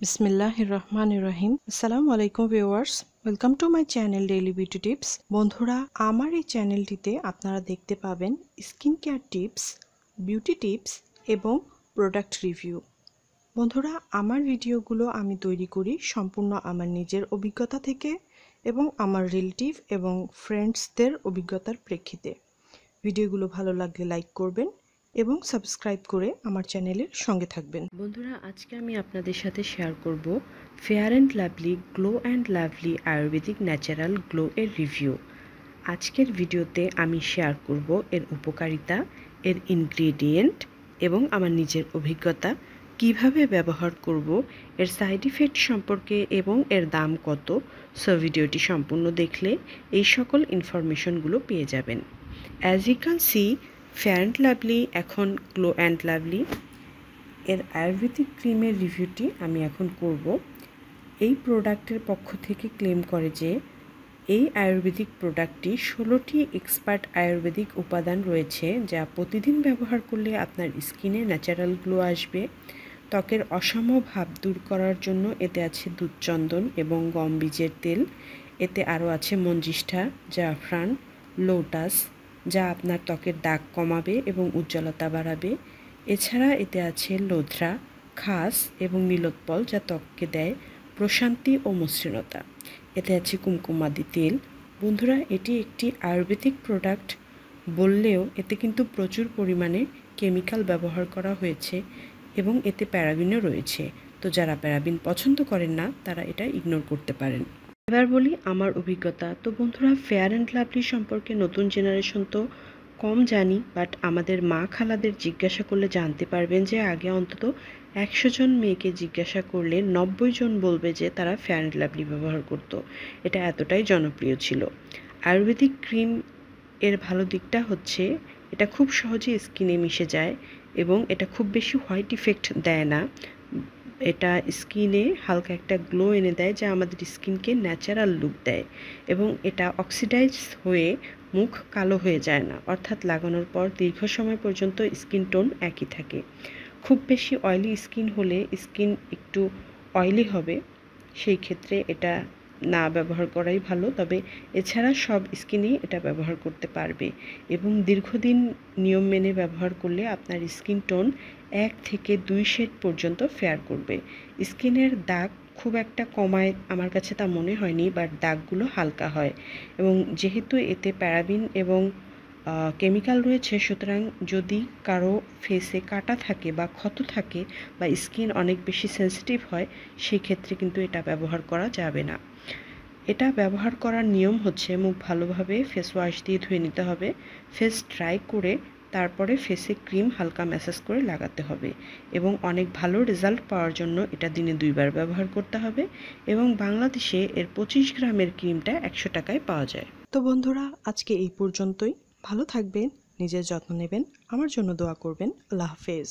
বিসমিল্লাহিররহমানিররহিম। আসসালামু আলাইকুম viewers, welcome to my channel daily beauty tips. বন্ধুরা, আমার এই চ্যানেলটিতে আপনারা দেখতে পাবেন skin care tips, beauty tips এবং প্রোডাক্ট রিভিউ। বন্ধুরা, আমার ভিডিওগুলো আমি তৈরি করি সম্পূর্ণ আমার নিজের অভিজ্ঞতা থেকে এবং আমার রিলেটিভ এবং ফ্রেন্ডসদের অভিজ্ঞতার প্রেক্ষিতে। ভিডিওগুলো ভালো লাগলে লাইক করবেন এবং সাবস্ক্রাইব করে আমার চ্যানেলের সঙ্গে থাকবেন। বন্ধুরা, আজকে আমি আপনাদের সাথে শেয়ার করব fair and lovely glow and lovely Ayurvedic natural glow এর রিভিউ। আজকের ভিডিওতে আমি শেয়ার করব এর উপকারিতা, এর ইনগ্রেডিয়েন্ট এবং আমার নিজের অভিজ্ঞতা, কিভাবে ব্যবহার করব, এর সাইড ইফেক্ট সম্পর্কে এবং এর দাম কত। সো ভিডিওটি সম্পূর্ণ দেখলে এই সকল ইনফরমেশনগুলো পেয়ে যাবেন। As you can see, fair and lovely এখন গ্লো অ্যান্ড লাভলি এর আয়ুর্বেদিক ক্রিমের রিভিউটি আমি এখন করব। এই প্রোডাক্টের পক্ষ থেকে ক্লেম করে যে এই আয়ুর্বেদিক প্রোডাক্টটি 16টি এক্সপার্ট আয়ুর্বেদিক উপাদান রয়েছে, যা প্রতিদিন ব্যবহার করলে আপনার স্কিনে ন্যাচারাল গ্লো আসবে। ত্বকের অসম ভাব দূর করার জন্য এতে আছে দুধচন্দন এবং গম বীজের তেল। এতে আরও আছে মঞ্জিষ্ঠা, জাফরান, লোটাস, যা আপনার ত্বকের দাগ কমাবে এবং উজ্জ্বলতা বাড়াবে। এছাড়া এতে আছে লোধরা, খাস এবং নীলোৎপল, যা ত্বককে দেয় প্রশান্তি ও মসৃণতা। এতে আছে কুমকুমাদি তেল। বন্ধুরা, এটি একটি আয়ুর্বেদিক প্রোডাক্ট বললেও এতে কিন্তু প্রচুর পরিমাণে কেমিক্যাল ব্যবহার করা হয়েছে এবং এতে প্যারাবিনও রয়েছে। তো যারা প্যারাবিন পছন্দ করেন না, তারা এটা ইগনোর করতে পারেন। এবার বলি আমার অভিজ্ঞতা। তো বন্ধুরা, ফেয়ার অ্যান্ড লাভলি সম্পর্কে নতুন জেনারেশন তো কম জানি, বাট আমাদের মা খালাদের জিজ্ঞাসা করলে জানতে পারবেন যে আগে অন্তত 100 জন মেয়েকে জিজ্ঞাসা করলে 90 জন বলবে যে তারা ফেয়ার অ্যান্ড লাভলি ব্যবহার করতো। এটা এতটাই জনপ্রিয় ছিল। আয়ুর্বেদিক ক্রিম এর ভালো দিকটা হচ্ছে এটা খুব সহজে স্কিনে মিশে যায় এবং এটা খুব বেশি হোয়াইট ইফেক্ট দেয় না। এটা স্কিনে হালকা একটা গ্লো এনে দেয়, যা আমাদের স্কিনকে ন্যাচারাল লুক দেয় এবং এটা অক্সিডাইজ হয়ে মুখ কালো হয়ে যায় না, অর্থাৎ লাগানোর পর দীর্ঘ সময় পর্যন্ত স্কিন টোন একই থাকে। খুব বেশি অয়েলি স্কিন হলে স্কিন একটু অয়েলি হবে, সেই ক্ষেত্রে এটা না ব্যবহার করাই ভালো। তবে এছাড়া সব স্কিনেই এটা ব্যবহার করতে পারবে এবং দীর্ঘদিন নিয়ম মেনে ব্যবহার করলে আপনার স্কিন টোন 1 থেকে 2 শেড পর্যন্ত ফেয়ার করবে। স্কিনের দাগ খুব একটা কমায় আমার কাছে তা মনে হয়নি, বাট দাগগুলো হালকা হয় এবং যেহেতু এতে প্যারাবিন এবং কেমিক্যাল রয়েছে, সুতরাং যদি কারো ফেসে কাটা থাকে বা ক্ষত থাকে বা স্কিন অনেক বেশি সেন্সিটিভ হয়, সেই ক্ষেত্রে কিন্তু এটা ব্যবহার করা যাবে না। এটা ব্যবহার করার নিয়ম হচ্ছে মুখ ভালোভাবে ফেস ওয়াশ দিয়ে ধুয়ে নিতে হবে, ফেস ড্রাই করে তারপরে ফেসে ক্রিম হালকা ম্যাসাজ করে লাগাতে হবে এবং অনেক ভালো রেজাল্ট পাওয়ার জন্য এটা দিনে 2 বার ব্যবহার করতে হবে এবং বাংলাদেশে এর 25 গ্রামের ক্রিমটা 100 টাকায় পাওয়া যায়। তো বন্ধুরা, আজকে এই পর্যন্তই। ভালো থাকবেন, নিজের যত্ন নেবেন, আমার জন্য দোয়া করবেন। আল্লাহ হাফেজ।